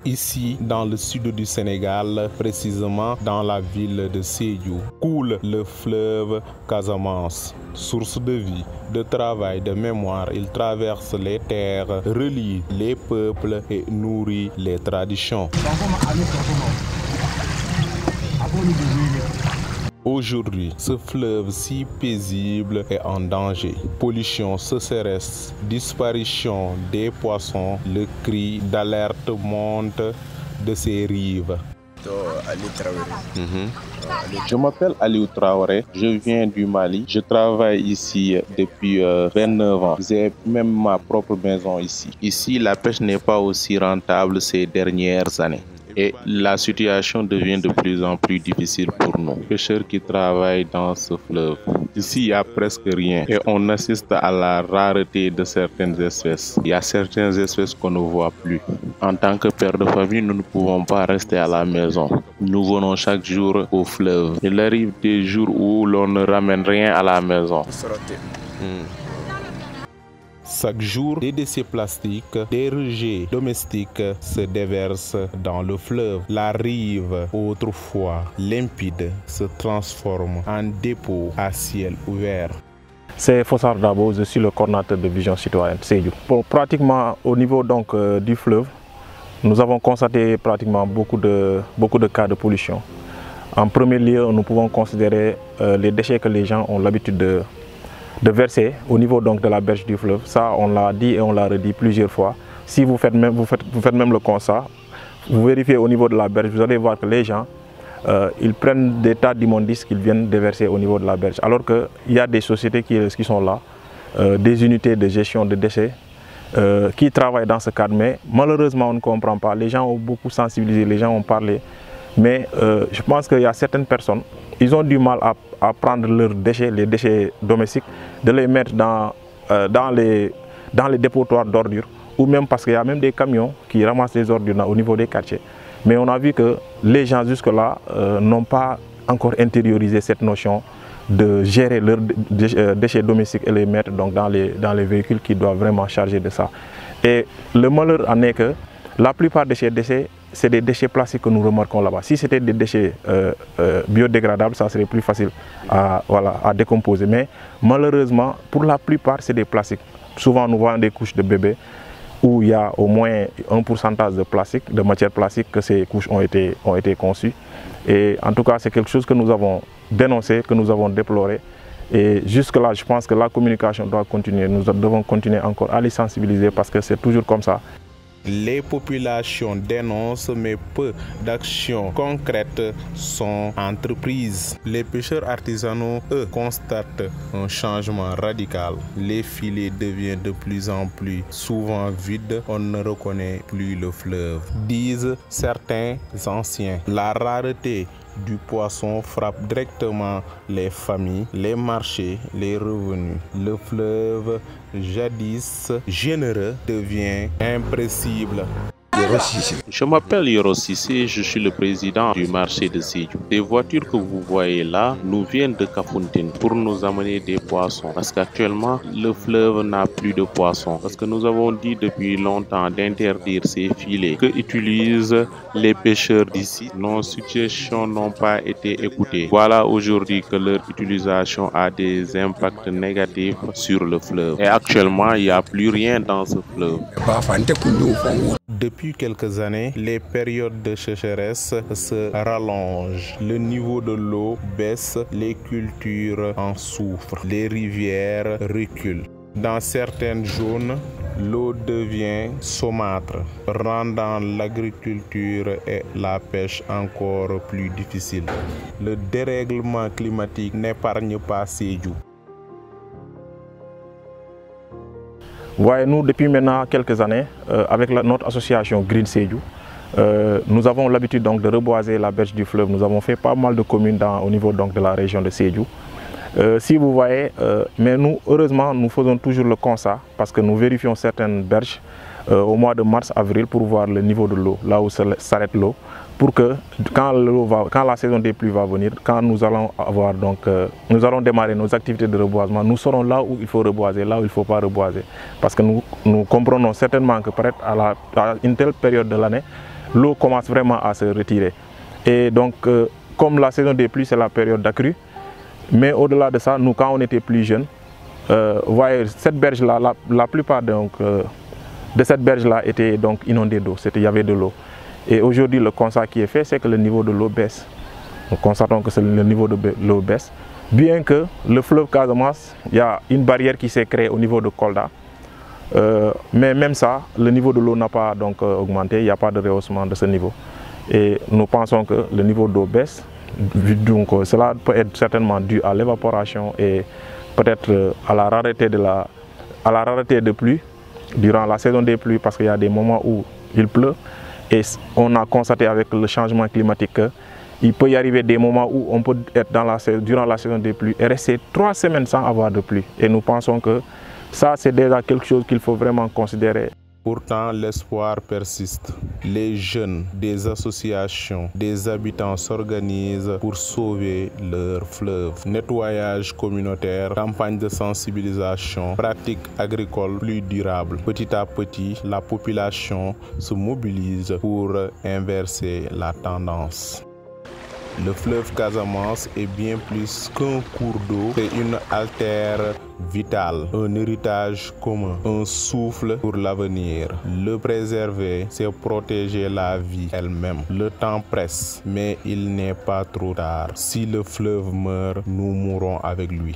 Ici, dans le sud du Sénégal, précisément dans la ville de Sédhiou, coule le fleuve Casamance. Source de vie, de travail, de mémoire, il traverse les terres, relie les peuples et nourrit les traditions. Aujourd'hui, ce fleuve si paisible est en danger. Pollution, sécheresse, disparition des poissons, le cri d'alerte monte de ses rives. Je m'appelle Aliou Traoré, je viens du Mali. Je travaille ici depuis 29 ans. J'ai même ma propre maison ici. Ici, la pêche n'est pas aussi rentable ces dernières années. Et la situation devient de plus en plus difficile pour nous, pêcheurs qui travaillent dans ce fleuve. Ici, il n'y a presque rien et on assiste à la rareté de certaines espèces. Il y a certaines espèces qu'on ne voit plus. En tant que père de famille, nous ne pouvons pas rester à la maison. Nous venons chaque jour au fleuve. Il arrive des jours où l'on ne ramène rien à la maison. Chaque jour, des déchets plastiques, des rejets domestiques se déversent dans le fleuve. La rive, autrefois limpide, se transforme en dépôt à ciel ouvert. C'est Fossard Dabo, je suis le coordinateur de Vision Citoyenne Sédhiou. Pratiquement au niveau donc, du fleuve, nous avons constaté pratiquement beaucoup de cas de pollution. En premier lieu, nous pouvons considérer les déchets que les gens ont l'habitude de verser au niveau donc de la berge du fleuve. Ça, on l'a dit et on l'a redit plusieurs fois. Si vous faites même le constat, vous vérifiez au niveau de la berge, vous allez voir que les gens, ils prennent des tas d'immondices qu'ils viennent déverser au niveau de la berge. Alors qu'il y a des sociétés qui sont là, des unités de gestion de déchets, qui travaillent dans ce cadre. Mais malheureusement, on ne comprend pas. Les gens ont beaucoup sensibilisé, les gens ont parlé. Mais je pense qu'il y a certaines personnes, ils ont du mal à prendre leurs déchets, les déchets domestiques, de les mettre dans les dépotoirs d'ordures, ou même parce qu'il y a même des camions qui ramassent les ordures au niveau des quartiers. Mais on a vu que les gens jusque-là n'ont pas encore intériorisé cette notion de gérer leurs déchets domestiques et les mettre donc dans les véhicules qui doivent vraiment charger de ça. Et le malheur en est que la plupart de ces déchets, c'est des déchets plastiques que nous remarquons là-bas. Si c'était des déchets biodégradables, ça serait plus facile à décomposer. Mais malheureusement, pour la plupart, c'est des plastiques. Souvent, nous voyons des couches de bébés où il y a au moins un pourcentage de plastique, de matière plastique, que ces couches ont été conçues. Et en tout cas, c'est quelque chose que nous avons dénoncé, que nous avons déploré. Et jusque-là, je pense que la communication doit continuer. Nous devons continuer encore à les sensibiliser parce que c'est toujours comme ça. Les populations dénoncent, mais peu d'actions concrètes sont entreprises. Les pêcheurs artisanaux, eux, constatent un changement radical. Les filets deviennent de plus en plus souvent vides. On ne reconnaît plus le fleuve, disent certains anciens. La rareté du poisson frappe directement les familles, les marchés, les revenus. Le fleuve, jadis généreux, devient impressible. Je m'appelle Yoro Sissé, je suis le président du marché de Sédhiou. Les voitures que vous voyez là nous viennent de Kafountine pour nous amener des poissons. Parce qu'actuellement, le fleuve n'a plus de poissons. Parce que nous avons dit depuis longtemps d'interdire ces filets que utilisent les pêcheurs d'ici. Nos suggestions n'ont pas été écoutées. Voilà aujourd'hui que leur utilisation a des impacts négatifs sur le fleuve. Et actuellement, il n'y a plus rien dans ce fleuve. Depuis quelques années, les périodes de sécheresse se rallongent. Le niveau de l'eau baisse, les cultures en souffrent, les rivières reculent. Dans certaines zones, l'eau devient saumâtre, rendant l'agriculture et la pêche encore plus difficiles. Le dérèglement climatique n'épargne pas Sédhiou. Voyez, nous, depuis maintenant quelques années, avec notre association Green Sédhiou, nous avons l'habitude donc de reboiser la berge du fleuve. Nous avons fait pas mal de communes au niveau donc de la région de Sédhiou. Si vous voyez, mais nous, heureusement, nous faisons toujours le constat parce que nous vérifions certaines berges au mois de mars-avril pour voir le niveau de l'eau, là où s'arrête l'eau, pour que quand la saison des pluies va venir, quand nous allons avoir donc, nous allons démarrer nos activités de reboisement, nous serons là où il faut reboiser, là où il ne faut pas reboiser. Parce que nous comprenons certainement que peut-être à une telle période de l'année, l'eau commence vraiment à se retirer. Et donc, comme la saison des pluies, c'est la période d'accrue, mais au-delà de ça, nous, quand on était plus jeunes, vous voyez, cette berge-là, la plupart donc, de cette berge-là était donc inondée d'eau, il y avait de l'eau. Et aujourd'hui, le constat qui est fait, c'est que le niveau de l'eau baisse. Nous constatons que le niveau de l'eau baisse, bien que le fleuve Casamance, il y a une barrière qui s'est créée au niveau de Kolda. Mais même ça, le niveau de l'eau n'a pas donc augmenté, il n'y a pas de rehaussement de ce niveau. Et nous pensons que le niveau d'eau baisse, donc cela peut être certainement dû à l'évaporation et peut-être à la rareté de pluie durant la saison des pluies, parce qu'il y a des moments où il pleut et on a constaté avec le changement climatique qu'il peut y arriver des moments où on peut être durant la saison des pluies et rester 3 semaines sans avoir de pluie. Et nous pensons que ça, c'est déjà quelque chose qu'il faut vraiment considérer. Pourtant, l'espoir persiste. Les jeunes, des associations, des habitants s'organisent pour sauver leur fleuve. Nettoyage communautaire, campagne de sensibilisation, pratiques agricoles plus durables. Petit à petit, la population se mobilise pour inverser la tendance. Le fleuve Casamance est bien plus qu'un cours d'eau, c'est une artère vitale, un héritage commun, un souffle pour l'avenir. Le préserver, c'est protéger la vie elle-même. Le temps presse, mais il n'est pas trop tard. Si le fleuve meurt, nous mourrons avec lui.